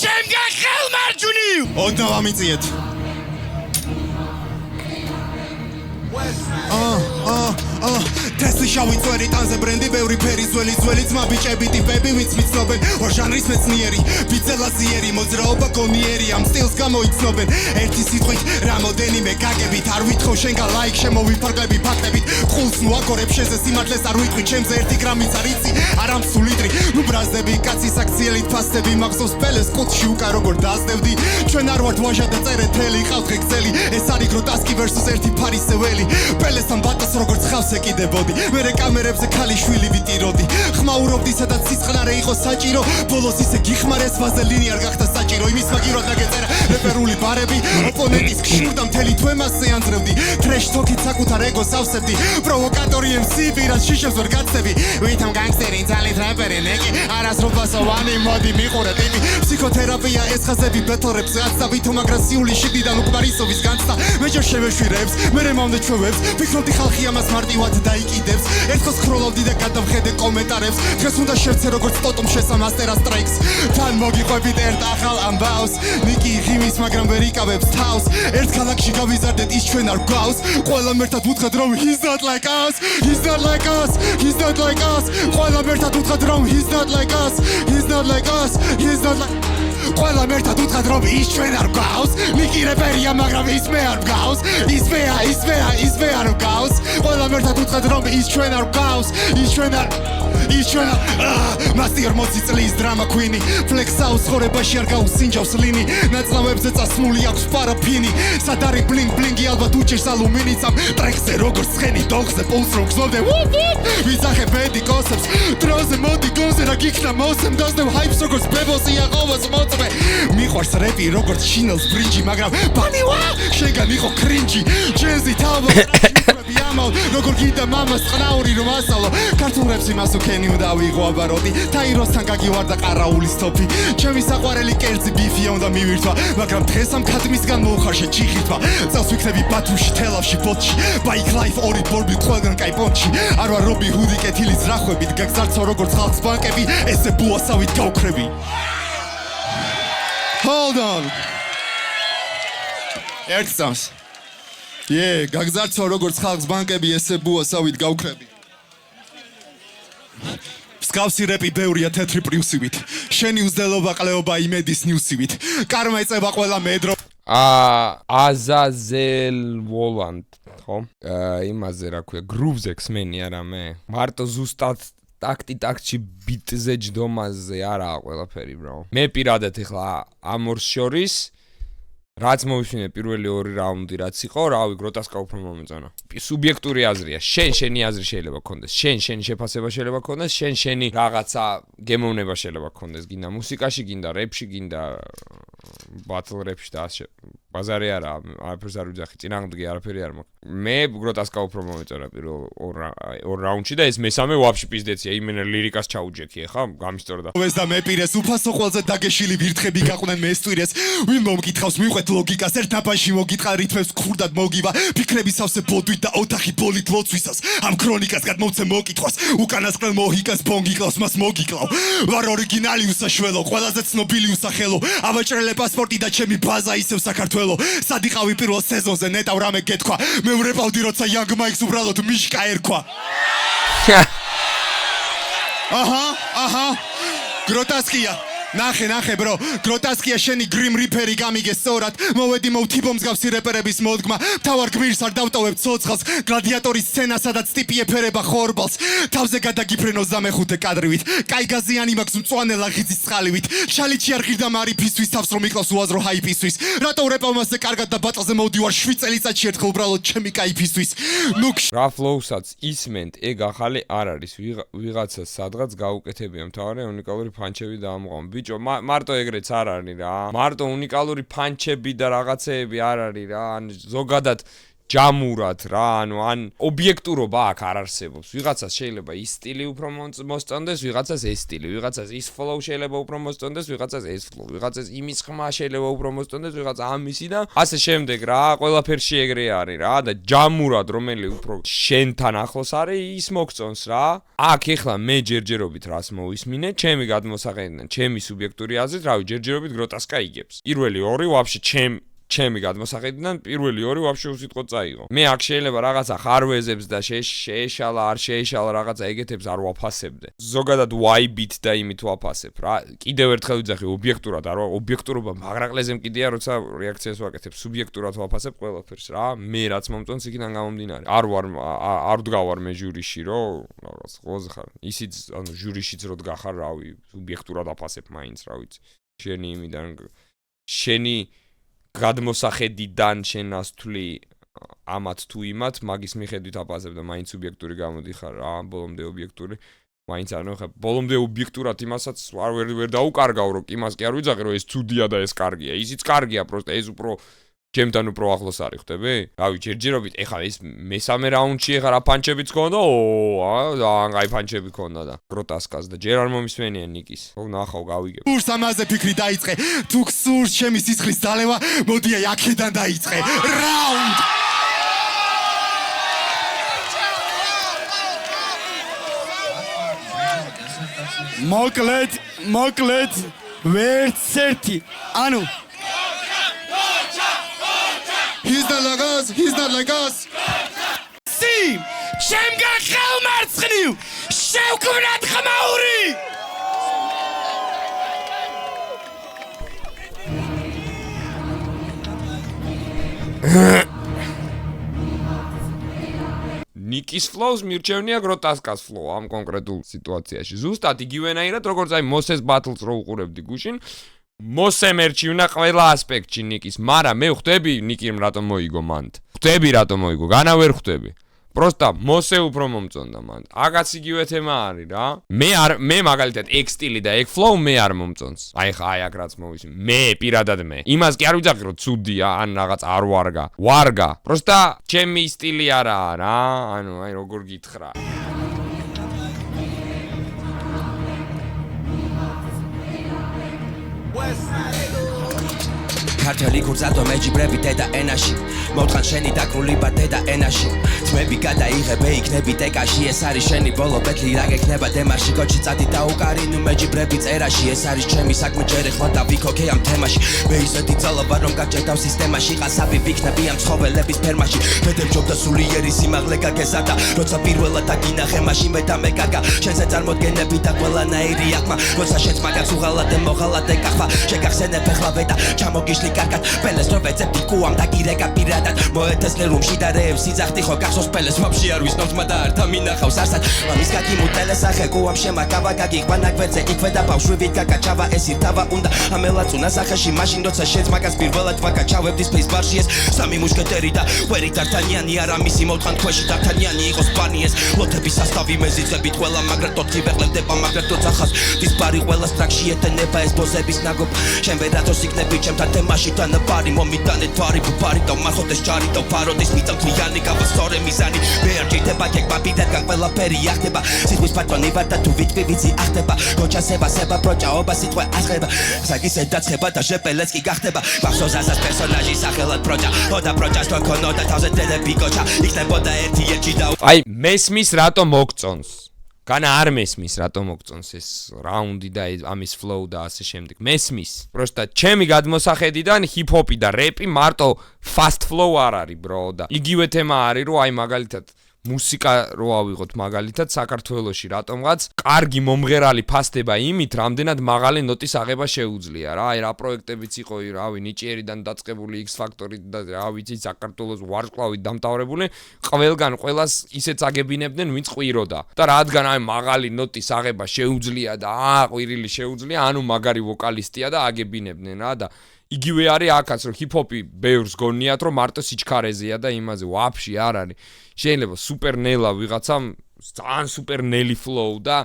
S5: ჩემგან ხელმარჯვნივ
S4: ოდნა ვამიწიეთ Tesli შავი წვერი ტანზე ბრენდი ბევრი ფერი ძველი ძმა ბიჭები ტიპები ვინც მიცნობენ ორ ჟანრის მეცნიერი ბიძელაზიერი მოძრაობა გონიერი ამ სტილს გამოიცნობენ ერთი სიტყვით რამოდენიმე გაგებით არ ვითხოვ შენგან ლაიქ შემოვიფარგლები ფაქტებით ყულს ნუ აგორებ შენზე სიმართლეს არ ვიტყვი ჩემზე 1 გრამიც არ იცი არ ამ სულიტრი ნუ ბრაზდები კაცის აქციელით ფასტები მახსოვს პელეს კუთხში უკა როგორ დაასდევდი ჩვენ არ ვართ ვაჟა და წერეთ თელი ყავთ გეგზელი ეს არის გროტასკი versus ერთი ფარისეველი პელესთან ბატას როგორც ხავს ეკიდებოდი მერე კამერებზე ქალი შვილი ვიტიროდი ხმაურობდი სადაც სიწყნარე იყო საჭირო ბოლოს ისე გიხმარეს ვაზელინი არ გახდა საჭირო იმის მაგივრად დაგეწერა რეპერული ბარები ოპონენტის გშურდა მთელი თვემასზე ანძრევდი ტრეშ თოკით საკუთარ ეგოს ავსებდი პროვოკატორი MC პირად შიშებს ვერ გაცდები ვითომ განგსტერი ძალით რეპერი ნეკი არასროფასო ვანი მოდი მიყურე ტიპი ფსიქოთერაპია ეს ხაზები ბეთორებს გაცდა ვითომ აგრესიული შიგნიდან უკბარისობის განცდა მეჯერ შევეშვირებს მერე მომდე ჩვევებს ვიქნობდი ხალხი ამას მარტივად დაიკიდებს ერთხელ სკროლობდი და გადავხედე კომენტარებს დღეს უნდა შევცე როგორც ტოტუმ შესამასტერა სტრაიქს თან მოგიყვებით ერთ ახალ ამბავს ნიკი ღიმის მაგრამ ვერ იკავებს თავს ერთ ქალაქში გავიზარდეთ ის ჩვენ არ გვავს ყველა მერთად უთხრათ რომ he's not like us he's not like us he's not like us ყველა მერთად უთხრათ რომ he's not like us he's not like us he's not like ყველა მერთად უთხრათ ვთქვათ რომ ის ჩვენ არ გავს ნიკი რეპერია მაგრამ ის მე არ გავს ის მე არ გავს ყველა მერტად ვთქვათ რომ ის ჩვენ არ გავს ის ჩვენ მასტერ 40 წლის დრამა კვინი ფლექსაუს ხორებაში არ გაუსინჯავს ლინი ნაწლავებზე წასმული აქვს პარაფინი სად არის ბლინგ ბლინგი ალბათ უჭერს ალუმინიც ამ ტრეკზე როგორც ცხენი დოხზე პულს რო გზნობდე ვიზახე ბედი კოსებს დროზე მოდი გონზე რა გიქნა მოსემ დასდევ ჰაიპს როგორც ბებოსი აყოვას მოწმე მიყვარს რეპი როგორც შინელს ბრინჯი მაგრამ ბანივა შეგან იყო კრინჯი ჯეზი თავო როგორ გიდა მამას ყნაური რომ ასალო ქართულ რეპს იმას უქენი უნდა ვიღო აბაროდი თაიროსთან გაგივარდა ყარაულის თოფი ჩემი საყვარელი კერძი ბიფია უნდა მივირთვა მაგრამ დღეს ამ ქადმისგან მოუხარშე ჩიხირთვა წელს ვიქნები ბათუმში თელავში ბოთში ბაიკ ლაიფ ორი ბორბი ყველგან კაი პონჩი არ ვარ რობი ჰუდი კეთილის რახვებით გაგზარცო როგორც ხალხს ბანკები ესე ბუასავით გავქრები Hold on ერთსავს გაგზარცო როგორც ხალხს ბანკები ესე ბუასავით გავქრები მსგავსი რეპი ბევრია თეთრი პრიუსივით შენი უზდელობა ყლეობა იმედის ნიუსივით კარმა ეწება ყველა მედრო
S2: აზაზელ ვოლანტ ხო იმაზე რა ქვია გრუვზე ხსმენი არა მე მარტო ზუსტად ტაქტი ბიტზე ჯდომაზე არაა ყველაფერი bro მე პირადად ეხლა ამ ორს შორის რაც მოვისმინე პირველი ორი რაუნდი რაც იყო, რავი, გროტასკა უფრო მომეწონა. სუბიექტური აზრია. შენი აზრი შეიძლება გქონდეს. შენი შეფასება შეიძლება გქონდეს, შენი რაღაცა გემოვნება შეიძლება გქონდეს. გინდა მუსიკაში, გინდა რეპში, გინდა ბატლ რეპში და ასე. ბაზარი არა, არაფერს არ ვიძახი, წინააღმდეგი არაფერი არ მაქვს. მე გროტასკა უფრო მომეწონა პირველ ორ რაუნდში და ეს მესამე ვაფშე პიზდეცია. იმენა ლირიკას ჩაუჯექი, ხა, გამისტორდა.
S4: ეს და მეპირეს უფასო ყველაზე დაგეშილი ვირთხები გაყვნენ მესტვირეს. ვინ მომკითხავს მივყვეთ ლოგიკას ერთ ნაბაში მოგიტყა რითმებს ქურდად მოგივა ფიქრები სავსე ბოდვით და ოთახი ბოლით ლოცვისას ამ ქრონიკას გადმოვცე მოკითხვას უკანასკნელ მოჰიკას ბონგი კლავს მას მოგიკლავ ვარ ორიგინალი უსაშველო ყველაზე ცნობილი უსახელო ავაჭრელე პასპორტი და ჩემი ბაზა ისევ საქართველო სად იყავი პირველ სეზონზე ნეტავ რამე გეთქვა მე ვრეპავდი როცა Young Mike's უბრალოდ მიშკა ერქვა აჰა გროტასკია ნახე bro გროტასკია შენი გრიმ რიფერი გამიგე სწორად მოვედი მოვთიბო მსგავსი რეპერების მოდგმა თავარ გმირს არ დავტოვებ ცოცხალს გლადიატორის სცენა სადაც ტიპი ეფერება ხორბალს თავზე გადაგიფრენ 25 კადრივით კაი გაზიანი მაქვს მწვანე ლაღიძის წყალივით შალიჩი არ ღირდა მარიფისთვის თავს რომ იკლავს უაზრო ჰაიპისთვის რატო რეპავ მასზე კარგად და ბატალზე მოვდივარ 7 წელიწადში ერთხელ უბრალოდ ჩემი კაიფისთვის ნუ
S2: რა ფლოუსაც ისმენთ ეგ ახალი არ არის ვიღაცა სადღაც გაუკეთებია მთავარი უნიკალური ფანჩები და ამოყავ ბიჭო მარტო ეგრეც არ არის რა მარტო უნიკალური ფანჩები და რაღაცეები არ არის რა ან ზოგადად ჯამურად რა ანუ ან ობიექტურობა აქ არ არსებობს ვიღაცას შეიძლება ის სტილი უფრო მოსწონდეს ვიღაცას ეს სტილი ვიღაცას ის ფლოუ შეიძლება უფრო მოსწონდეს ვიღაცას ეს ფლოუ ვიღაცას იმის ხმა შეიძლება უფრო მოსწონდეს ვიღაცა ამისი და ასე შემდეგ რა ყველაფერში ეგრე არის რა და ჯამურად რომელი უფრო შენთან ახლოს არის ის მოგწონს რა აქ ეხლა მე ჯერჯერობით რას მოვისმინე ჩემი გადმოსახედიდან ჩემი სუბიექტური აზრით რავი ჯერჯერობით გროტასკა იგებს პირველი ორი ვაფშე ჩემი გადმოსახედიდან პირველი ორი ვაფშე უსიტყვოდ წაიღო. მე აქ შეიძლება რაღაცა ხარვეზებს და შეეშალა, არ შეეშალა რაღაცა ეგეთებს არ ვაფასებდე. ზოგადად ვაიბით და იმით ვაფასებ რა. კიდევ ერთხელ ვიძახი ობიექტურად არ ობიექტურობა მაგრაყლეზე მკიდია, როცა რეაქციას ვაკეთებ, სუბიექტურად ვაფასებ ყველაფერს რა. მე რაც მომწონს იქიდან გამომდინარე. არ ვდგავარ მე ჟურიში, რომ რაღაც ყველაზე ხარ. ისიც ანუ ჟურიშიც რო დგახარ, რავი, სუბიექტურად აფასებ მაინც, რა ვიცი. შენი იმიდან შენი გადმოსახედიდან შენას თვლი ამათ თუ იმათ მაგის მიხედვით აფასებ და მაინც სუბიექტური გამოდიხარ რა ბოლომდე ობიექტური მაინც არ ნახე ბოლომდე ობიექტურად იმასაც ვერ დაუკარგავ რომ იმას კი არ ვიძახე რომ ეს ცუდია და ეს კარგია ისიც კარგია პროსტა ეს უფრო ჩემთან უფრო ახლოს არის ხტები? რავი ჯერჯერობით ეხლა ეს მესამე რაუნდში ეხლა რა ფანჩებიც ქონდა? ძალიან კაი ფანჩები ქონდა და გროტასკას და ჯერ არ მომისმენია ნიკის. ხო ნახავ გავიგებ.
S4: სურს ამაზე ფიქრი დაიწყე. თუ გსურს ჩემი სისხლის დალევა, მოდი აი აქედან დაიწყე. რაუნდ
S5: მოკლედ ვერც ერთი. ანუ
S4: He's not like us.
S5: See, შემგან ხელმარცხნივ შევქმნათ ხმაური.
S2: ნიკის ფლოუს მირჩევნია გროტასკას ფლოუ ამ კონკრეტულ სიტუაციაში. ზუსტად იგივენაირად როგორც აი მოსეს ბათლს რო უყურებდი გუშინ, მოსე მერჩივნა ყველა ასპექტში ნიკის, მაგრამ მე ხვდები ნიკიმ რატომ მოიგო მანდ. ხვდები რატომ მოიგო, განა ვერ ხვდები. Просто მოსე უფრო მომწონდა მანდ. აგაც იგივე თემა არის რა. მე მაგალითად ეგ სტილი და ეგ ფლოუ მე არ მომწონს. აი ხა აი აქ რაც მოვისი. მე პირადად მე. იმას კი არ ვიძახი რომ ცუდია ან რაღაც არ ვარგა. ვარგა. Просто ჩემი სტილი არაა რა. ანუ აი როგორ გითხრა.
S3: ქართელი გურძადო მეჯიბრები დედა ენაში მოვთხან შენი დაკრულიბა დედა ენაში ძმები გადაიღებე იქნები დეკაში ეს არის შენი ბოლო პეტლი რა გექნება დემარში გოჩი წადი დაუკარი ნუ მეჯიბრები წერაში ეს არის ჩემი საქმე ჯერ ეხლა და ვიქოქე ამ თემაში მე ისეთი ძალობა რომ გაჭედავ სისტემაში ყასაბი ვიქნები ამ ცხოველების ფერმაში მედემჯობდა სულიერი სიმაღლე გაგეზარდა როცა პირველად დაგინახე მაშინ მე და მე კარგა შენზე წარმოდგენები და ყველანაირი აკმა როცა შენს მაგაც უღალადე მოღალადე კახვა შეგახსენებ ეხლა ვედა ჩამოგიშლი კარგად პელეს რო ვეძებდი კუამ დაგირეკა პირადად მოეთესლე რომში და რეებს იძახდი ხო გახსოვს პელეს ვაფშე არ ვისნობს და არ დამინახავს არსად მამის გაგიმუტელე სახე კუამ შემაკავა გაგიყვა ნაგვერზე იქვე და ბავშვივით გაგაჩავა ეს ირთავა უნდა ამელაწუნა სახეში მაშინ როცა შენს მაგას პირველად ვაკაჩავებდი სპეის ბარში ეს სამი მუშკეტერი და ვერი დარტანიანი არა მისი მოთხან ქვეში დარტანიანი იყოს პანი ეს ლოთების სასტავი მეზიწებით ყველა მაგრად თოთხი ვეყლებდება მაგრად თოცა ხას დის ბარი ყველა სტრაქში ეთენება ეს ბოზების ნაგობ შენ ვერათოს იქნები ჩემთან თემაში დანაბარი მომიტანე თვარი ბუბარი და მარხოდეს ჯარი და ფაროდის მიწავთლიანი გავასწორე მიზანი მე არ ჭირდება გეკბაბი და ყველაფერი ახდება სიტყვის პატრონი ვარ და თუ ვიტყვი ვიცი ახდება გოჩასება სება პროჭაობა სიტყვა ასხება საგისე დაცება და ჟეპელეც კი გახდება მახსოვს ასას პერსონაჟი სახელად პროჭა ოდა პროჭას თო ქონოდა თავზე დედები გოჩა იქნებოდა ერთი და
S2: აი მესმის რატომ მოგწონს განა არ მესმის რატომ მოგწონს ეს რაუნდი და ამის ფლოუ და ასე შემდეგ მესმის просто ჩემი გადმოსახედიდან ჰიპ-ჰოპი და რეპი მარტო fast flow არ არის bro და იგივე თემა არის რომ აი მაგალითად მუსიკა რო ავიღოთ მაგალითად საქართველოში რატომღაც კარგი მომღერალი ფასდება იმით რამდენად მაღალი ნოტის აღება შეუძლია რა აი რა პროექტებიც იყო რავი ნიჭიერიდან დაწყებული X Factor-ით და რა ვიცი საქართველოს ვარსკვლავით დამტავრებული ყველგან ყველას ისეც აგებინებდნენ ვინც ყვიროდა და რადგან აი მაღალი ნოტის აღება შეუძლია და ყვირილი შეუძლია ანუ მაგარი ვოკალისტია და აგებინებდნენ რა და იგივე არის აქაც რომ ჰიპ-ჰოპი ბევრს გონიათ რომ მარტო სიჩქარეზეა და იმაზე ვაფშე არ არის შეიძლება სუპერ ნელა ვიღაცამ ძალიან სუპერ ნელი ფლოუ და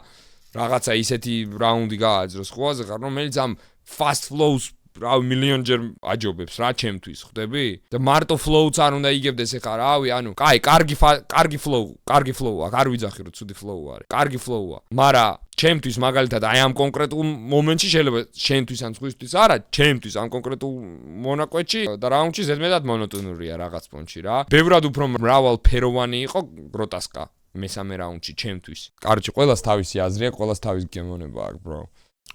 S2: რაღაცა ისეთი რაუნდი გააძროს ხოაზე ხარ რომელიც ამ fast flows რა მილიონჯერ აჯობებს რა ჩემთვის ხვდები და მარტო ფლოუც არ უნდა იგებდეს ეხა რავი ანუ კაი კარგი ფლოუ აქ არ ვიძახი რომ ცუდი ფლოუ არის კარგი ფლოუა მაგრამ ჩემთვის მაგალითად აი ამ კონკრეტულ მომენტში შეიძლება შენთვის ან სხვისთვის არა ჩემთვის ამ კონკრეტულ მონაკვეთში და რაუნდში ზედმეტად მონოტონურია რაღაც პონჩი რა ბევრად უფრო მრავალფეროვანი იყო გროტასკა მესამე რაუნდში ჩემთვის კაროჩე ყველას თავისი აზრია ყველას თავის გემონება აქვს bro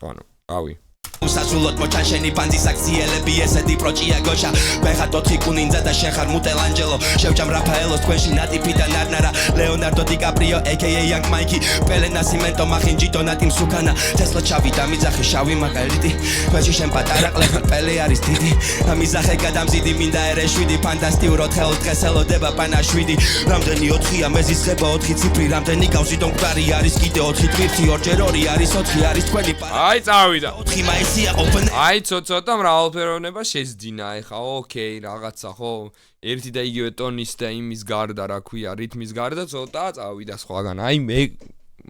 S2: ანუ რავი
S3: Usazulot mochan sheni bandis aktsielები ესეთი პროჭია გოშა ვეხარ 4 კუნინძა და შენ ხარ მუტელანჯელო შევჭამ რაფაელოს თქვენში ნატიფი და ნარნარა ლეონარდო დიკაპრიო aka Young Mikey პელე ნასიმენტო მახინჯი დონატი მსუქანა თესლა ჩავი და მიძახი შავი მაგალიტი თქვენში შენ პატარა ყლეხარ პელე არის დიდი ამიზახე გადამზიდი მინდა ერე7 ფანტასტიურო თეო დღეს ელოდება პანაშვიდი რამდენი 4-ია მეზისხება 4 ციფრი რამდენი გავზი დონკვარი არის კიდე 4 თვირთი 2x2 არის 4 არის თქვენი
S2: აი წავიდა
S3: 4 მაისია open
S2: აი ცოტა მრავალფეროვნება შეძინა ეხა ოკეი რაღაცა ხო ერთი და იგივე ტონის და იმის გარდა რა ქვია რითმის გარდა ცოტა წავიდა სხვაგან აი მე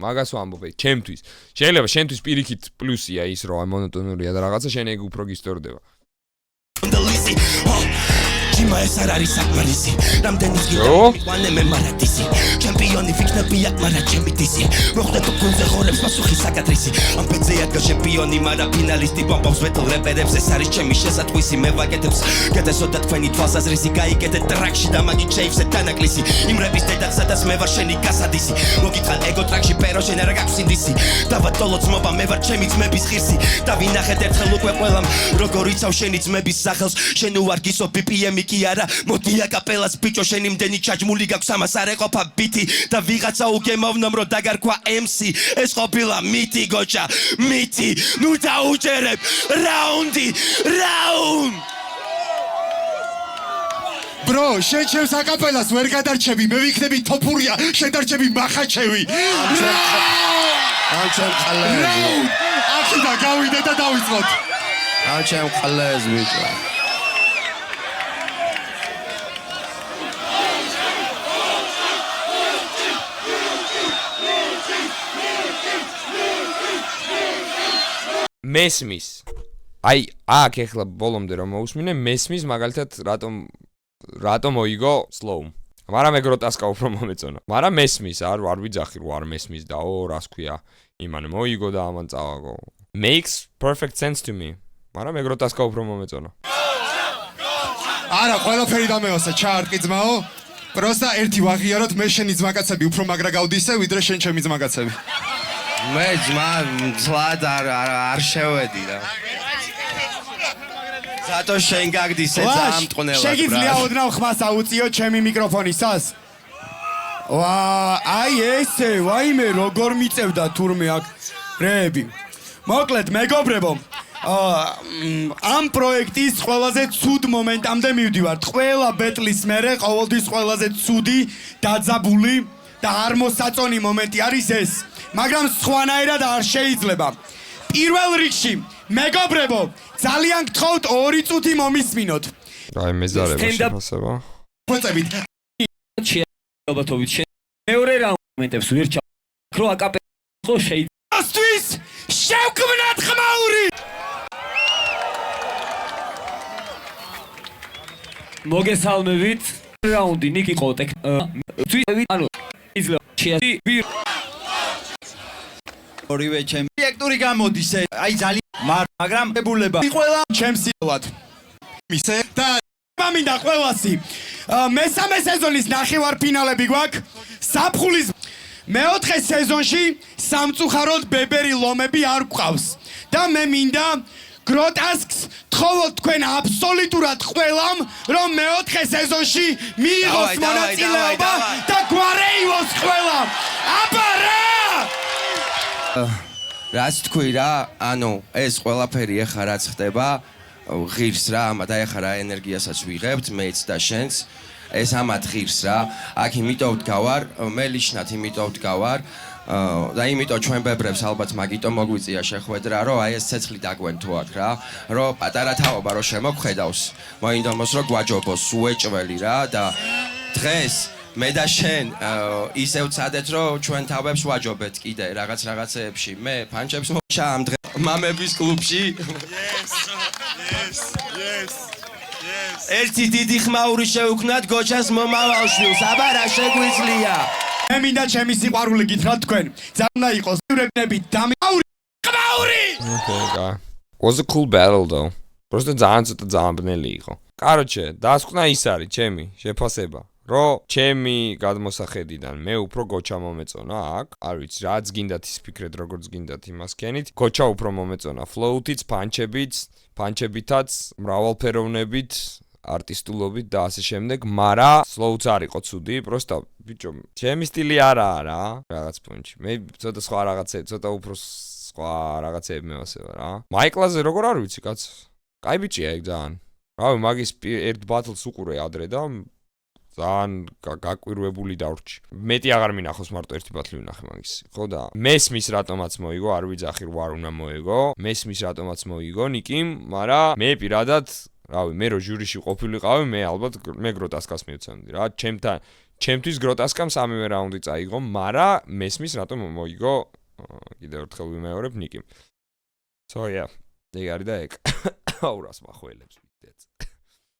S2: მაგას ვამბობ ჩემთვის შეიძლება შენთვის პირიქით პლუსია ის რომ მონოტონურია და რაღაცა შენ ეგ უფრო გისტორდება Ჭიმა ეს არ არის საკმარისი რამდენი გიყვანე მე მარადისი ჩემპიონი ვიქნებია მაგრამ ჩემი დისი მოხდეთ გუნზე ხორებს პასუხი საკატრისი ამ პეცე ადგა ჩემპიონი მაგრამ ფინალისტი ბომბავს ბეთლ რეპერებს ეს არის ჩემი შესატყვისი მე ვაკეთებს გადასოდა თქვენი თვალსაზრისი გაიგეთეთ ტრაქში და მაგით შეიფსეთ თანაკლისი იმ რეპის დედაც სადაც მე ვარ შენი გასადისი მოგიტყალ ეგო ტრაქში პერო შენ არა გაქვს ინდისი დავატოლო ძმობა მე ვარ ჩემი ძმების ღირსი და ვინახეთ ერთხელ უკვე ყველამ როგორ იცავ შენი ძმების სახელს შენ უარგისო BPM-ი კი არა მოდი აკაპელას ბიჭო შენი მდენი ჩაჯმული გაქვს ამას არ ეყოფა ბიტი და ვიღაცა უგემოვნომ რომ დაგარქვა MC ეს ყოფილა მითი გოჭა მითი ნუ დაუჯერებ რაუნდი რაუნდ
S4: bro, შენ ჩემს აკაპელას ვერ გადარჩები, მე ვიქნები თოფურია, შენ დარჩები მახაჩევი.
S3: ამ ჩემ ყლეზე.
S4: აქედან გავიდე და დავიწყოთ.
S3: ამ ჩემ ყლეზე ბიჭო.
S2: მესმის. აი, აქ ეხლა ბოლომდე რომ მოусმინე, მესმის მაგალითად რატომ მოიგო slow. მაგრამ ეგროტასკა უფრო მომეწონა. მაგრამ მესმის არ ვიძახი რომ არ მესმის და რას ქვია, იმან მოიგო და ამან წავაგო. Makes perfect sense to me. მაგრამ ეგროტასკა უფრო მომეწონა.
S4: არა, ყველაფერი დამეოსა, ჩაარტყი ძმაო. პროსტა ერთი ვაღიაროთ, მე შენი ძმაკაცები უფრო მაგრა გავდისე, ვიდრე შენ ჩემი ძმაკაცები.
S3: მე ძმა ცლად არ შევედი რა. ზატო შენ გაგდისე ძამტყნელად.
S5: შეგიძლია ოდნავ ხმას აუწიო ჩემი მიკროფონისას? ვა, აი ესე, ვაიმე როგორ მიწევდა თურმე აქ რეები. მოკლედ მეგობრებო, ამ პროექტის ყველაზე ცუდ მომენტამდე მივდივართ. ყველა ბეტლის მერე ყოველთვის ყველაზე ცუდი, დაძაბული და არ მოსაწონი მომენტი არის ეს. მაგრამ სხვანაირად არ შეიძლება. პირველ რიგში, მეგობრებო, ძალიან გთხოვთ 2 წუთი მომისმინოთ.
S2: აი მეზარება შეფასება.
S4: ფოცებით.
S6: ალბათობით მეორე რაუნდებს ვერ ჩაკრო აკაპელო შეიძლება.
S5: ისთვის შევქმნათ ხმაური.
S6: მოგესალმებით. რაუნდი ნიკი ყოტეკ. ანუ იძლევა შეასი
S5: ორივე ჩემი რეექტორი გამოდის. აი ძალიან მაგრამ ებულება. ყველა ჩემს სილად.
S4: მისე და
S5: მინდა ყველასი. მესამე სეზონის ნახევარფინალები გვაქვს. საფხულის მეოთხე სეზონში სამწუხაროდ ბებერი ლომები არ გვყავს. და მე მინდა გროტასკს თხოვოთ თქვენ აბსოლუტურად ყველამ, რომ მეოთხე სეზონში მიიღოს მონაწილეობა და გვარეივოს ყველამ. აბა რა!
S3: რაც თქვი რა, ანუ ეს ყველაფერი ახლა რაც ხდება, ღირს რა, და ახლა რა ენერგიასაც ვიღებთ, მეც და შენც, ეს ამათ ღირს რა. აქ იმიტომ ვდგავარ, მე ლიჩნად იმიტომ ვდგავარ, და იმიტომ ჩვენ ბებრებს ალბათ მაგიტომ მოგვიწია შეხვედრა, რომ აი ეს ცეცხლი დაგვენ თუ აქ რა, რომ პატარა თაობა რომ შემოგხედავს, მოინდომოს რომ გვაჯობოს უეჭველი რა და დღეს მე და შენ ისევ წადეთ რომ ჩვენ თავებს ვაჯობეთ კიდე რაღაცეებში. მე ფანჩებს მოჩა ამ დღეს მამების კლუბში. ერთი დიდი ხმაური შევქმნათ გოჩას მომავალ შვილს. აბა რა შეგვიძლია?
S5: მე მინდა ჩემი სიყვარული გითხრათ თქვენ. ძალიან იყოს ურებნები დამაური ხმაური.
S2: Okay, was a cool battle though. Просто ძალიან ბნელი იყო. Короче, დასკვნა ის არის ჩემი შეფასება. რომ ჩემი გადმოსახედიდან მე უფრო გოჩა მომეწონა აქ, არ ვიცი, რაც გინდათ ის ფიქრეთ, როგორც გინდათ იმას კენით. გოჩა უფრო მომეწონა ფლოუთიც, პანჩებითაც, მრავალფეროვნებით, არტისტულობით და ასე შემდეგ, მარა სლოუც არ იყო ცუდი, პროსტა ბიჭო, ჩემი სტილი არაა რა, რაღაც პუნჩი. მე ცოტა სხვა რაღაცები, ცოტა უფრო სხვა რაღაცები მევასება რა. მაიკლაზე როგორ არ ვიცი, კაც? კაი ბიჭია ეგ ძალიან. რავი, მაგის ერთ ბათლს უყურე ადრე და ძალიან გაკვირვებული დავრჩი. მეტი აღარ მინახავს მარტო ერთი ბათლი ვნახე მაგის. ხო და მესმის რატომაც მოიგო, არ ვიძახი რომ არ უნდა მოიგო. მესმის რატომაც მოიგო ნიკიმ, მაგრამ მე პირადად, რავი, მე რო ჟურიში ყოფილიყავი, მე ალბათ მე გროტასკას მივცემდი რა. ჩემთვის გროტასკამ სამივე რაუნდი წაიღო, მაგრამ მესმის რატომ მოიგო? კიდევ ერთხელ ვიმეორებ ნიკიმ. So yeah, ეგ არის და ეგ. აურას მახველებს.